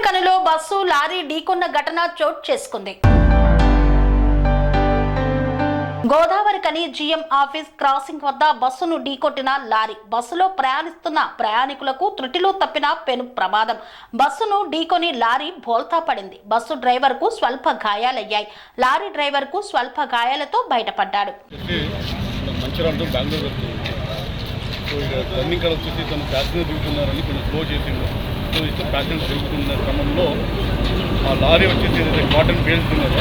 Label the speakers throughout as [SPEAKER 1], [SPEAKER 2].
[SPEAKER 1] కనులో bus lorry ఢీకొన్న ఘటన చోటు చేసుకుంది. గోదావరి కని జిఎం ఆఫీస్ క్రాసింగ్ వద్ద బస్సును ఢీకొట్టిన లారీ. బస్సులో ప్రయాణిస్తున్న ప్రయాణికులకు త్రుటిలో తప్పిన పెను ప్రమాదం. బస్సును ఢీకొని లారీ బోల్తా పడింది. బస్సు డ్రైవర్ కు స్వల్ప గాయాలయ్యాయి. లారీ డ్రైవర్ కు స్వల్ప గాయాలతో బయటపడ్డాడు.
[SPEAKER 2] క్రమంలో ఆ లారీ వచ్చేసి కాటన్ బేల్స్ ఉన్నదో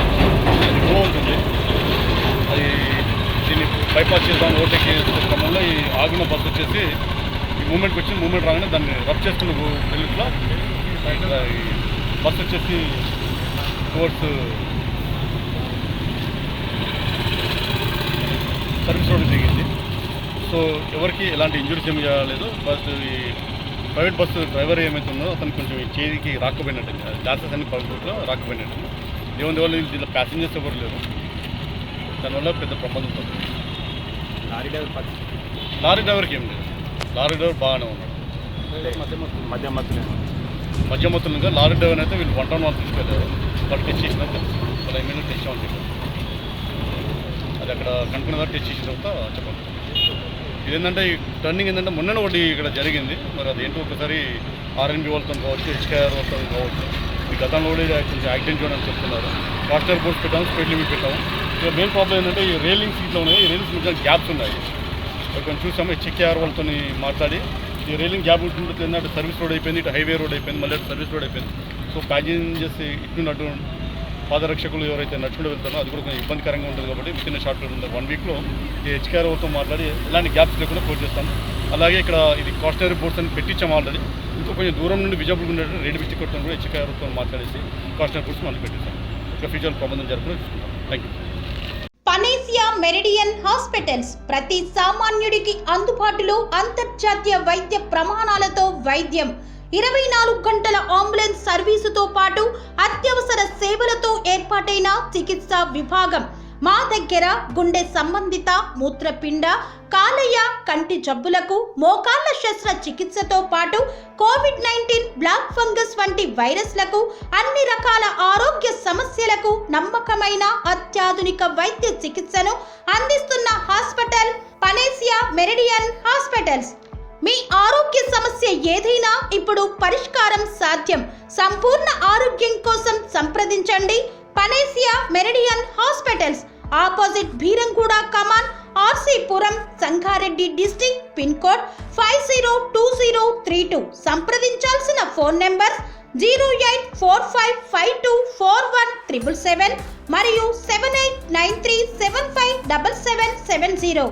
[SPEAKER 2] అది గ్రో ఉంటుంది. అది దీన్ని బైపాస్ చేద్దాం ఓవర్టేక్ చేసే క్రమంలో ఈ ఆగిన బస్సు వచ్చేసి ఈ మూమెంట్కి వచ్చి మూమెంట్ రాగానే దాన్ని రబ్ చేసుకున్న తెలుగులో ఈ బస్సు వచ్చేసి టువర్డ్స్ సర్వీస్ రోడ్ దిగింది. సో ఎవరికి ఎలాంటి ఇంజురీస్ ఏమి చేయలేదు. బట్ ఈ ప్రైవేట్ బస్సు డ్రైవర్ ఏమైతే ఉందో అతను కొంచెం చేతికి రాకపోయినట్టు, గ్లాసెస్ అన్ని పడుతుందో రాకపోయినట్టు. దేవుని వల్ల దీంట్లో ప్యాసింజర్స్ ఎవరు లేరు. దానివల్ల పెద్ద ప్రమాదం ఉంటుంది. లారీ డ్రైవర్కి ఏం లేదు. లారీ డ్రైవర్ బాగానే ఉన్నాడు. మధ్యమత్తులుగా లారీ డ్రైవర్ అయితే వీళ్ళు 111 తీసుకెళ్ళారు. వాళ్ళు టెస్ట్ చేసినా తెలుసు. వాళ్ళు ఏమైనా టెస్ట్ చేయమని చెప్పారు. అది అక్కడ కనుక్కున్న తర్వాత టెస్ట్ చేసిన తర్వాత చెప్పండి. ఇదేంటంటే ఈ టర్నింగ్ ఏంటంటే మొన్న ఒకటి ఇక్కడ జరిగింది. మరి అదేంటో ఒకసారి ఆర్ఎన్బి వాళ్ళతో కావచ్చు, హెచ్కేఆర్ వాళ్ళతో కావచ్చు. ఈ గతంలో కూడా కొంచెం యాక్సిడెంట్ చేయడానికి చెప్తున్నారు. కాస్టర్ బోర్డ్స్ పెట్టాము, స్పీడ్ లిమిట్ పెట్టాము. ఇక మెయిన్ ప్రాబ్లం ఏంటంటే ఈ రైలింగ్ సీట్లో ఉన్నాయి. ఈ రైలింగ్ సీట్లో గ్యాప్స్ ఉన్నాయి. కొంచెం చూసాము. హెచ్కేఆర్ వాళ్ళతో మాట్లాడి ఈ రైలింగ్ గ్యాప్ ఉంటుంటే ఏంటంటే సర్వీస్ రోడ్ అయిపోయింది, ఇటు హైవే రోడ్ అయిపోయింది, మళ్ళీ సర్వీస్ రోడ్ అయిపోయింది. సో ప్యాసింజర్స్ ఇటు నటు పాదరక్షకులు ఎవరైతే నడుచుకుంటూ వెళ్తారో అది కూడా కొంచెం ఇబ్బందికరంగా ఉంటుంది. కాబట్టి విత్ షార్ట్ పీరియడ్ 1 వీక్లో ఈ హెచ్కేఆర్ వాళ్ళతో మాట్లాడి ఎలాంటి గ్యాప్స్ లేకుండా క్లోజ్ చేస్తాం. అలాగే ఇక్కడ ఇది కాస్టనరీ బోర్డ్స్ అని పెట్టించాము ఆల్రెడీ. ఇంకా కొంచెం దూరం నుండి విజయబుల్ ఉండేటట్టు రేడియో బిస్టిక్ కొట్టడం కూడా హెచ్కేఆర్తో మాట్లాడేసి కాస్టనరీ బోర్డ్స్ మళ్ళీ పెట్టిస్తాం. ఇంకా ఫ్యూచర్ ప్రబంధం జరుపుకుని చూసుకుంటాం. Thank you.
[SPEAKER 1] Panacea Meridian hospitals ప్రతి సామాన్యుడికి అందుబాటులో అంతర్జాతీయ వైద్య ప్రమాణాలతో వైద్యం, 24 గంటల అంబులెన్స్ సర్వీసుతో పాటు అత్యవసర సేవలతో ఏర్పాటైన చికిత్సా విభాగం. మా దగ్గర గుండె సంబంధిత, మూత్రపిండ, కాలేయ, కంటి జబ్బులకు, మోకాళ్ల శస్త్ర చికిత్సతో పాటు కోవిడ్-19, బ్లాక్ ఫంగస్ వంటి వైరస్లకు, అన్ని రకాల ఆరోగ్య సమస్యలకు నమ్మకమైన అత్యాధునిక వైద్య చికిత్సను అందిస్తున్న హాస్పిటల్ పనేసియా మెరిడియన్ హాస్పిటల్స్. మీ ఆరోగ్య సమస్య ఏదైనా ఇప్పుడు పరిష్కారం సాధ్యం. సంపూర్ణ ఆరోగ్యం కోసం సంప్రదించండి Panacea Meridian hospitals. Opposite Beeramguda Kaman, RC Puram, Sangareddy district. Pin code 502032. సంప్రదించాల్సిన ఫోన్ నెంబర్ 0845524177 మరియు 7893757770.